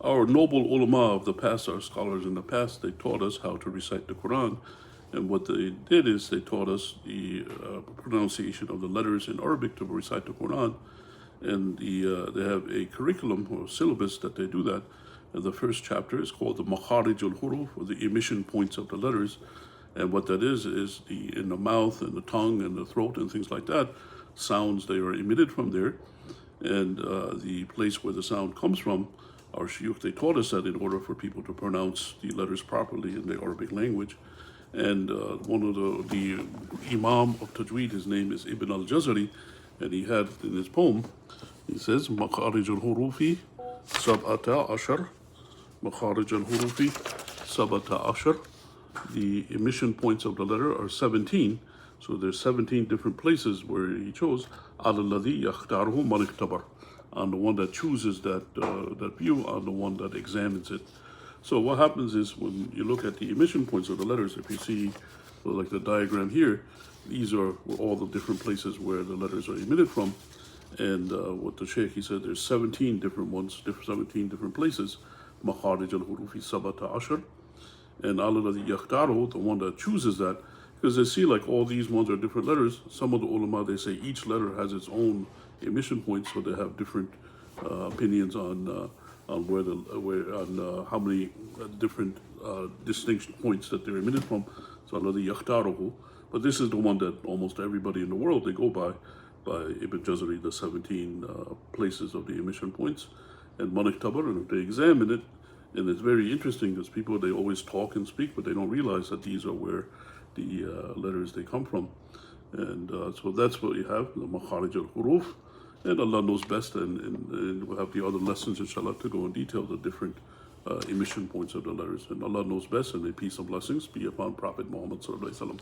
Our noble ulama of the past, our scholars in the past, they taught us how to recite the Quran. And what they did is they taught us the pronunciation of the letters in Arabic to recite the Quran. And they have a curriculum or syllabus that they do that. And the first chapter is called the Makharij al-Huruf, or the emission points of the letters. And what that is in the mouth and the tongue and the throat and things like that, sounds they are emitted from there. And the place where the sound comes from, our shuyukh, they taught us that in order for people to pronounce the letters properly in the Arabic language. And one of the Imam of Tajweed, his name is Ibn al-Jazari, and he had in his poem, he says, Makharij al-Hurufi Sab'ata Ashar, Makharij al-Hurufi Sab'ata Ashar. The emission points of the letter are 17. So there's 17 different places where he chose Al-Ladhi Yakhtaruhu Maliktabar, on the one that chooses that view, on the one that examines it. So what happens is when you look at the emission points of the letters, if you see like the diagram here, these are all the different places where the letters are emitted from. And what the Shaykh, he said there's 17 different ones, 17 different places. Makharij al-Hurufi Sabata Ashar. And Al-Ladhi Yakhtaruhu, the one that chooses that, because they see like all these ones are different letters. Some of the ulama, they say each letter has its own emission points, so they have different opinions on how many different distinction points that they're emitted from. So Alladhi yakhtaruhu. But this is the one that almost everybody in the world they go by Ibn Jazari, the 17 places of the emission points, and Manik Tabar, and if they examine it, and it's very interesting because people, they always talk and speak, but they don't realize that these are where the letters they come from. And so that's what you have, the Makharij al-Huruf. And Allah knows best, and we'll have the other lessons, inshallah, to go in detail the different emission points of the letters. And Allah knows best, and may peace and blessings be upon Prophet Muhammad sallallahu alaihi wasallam.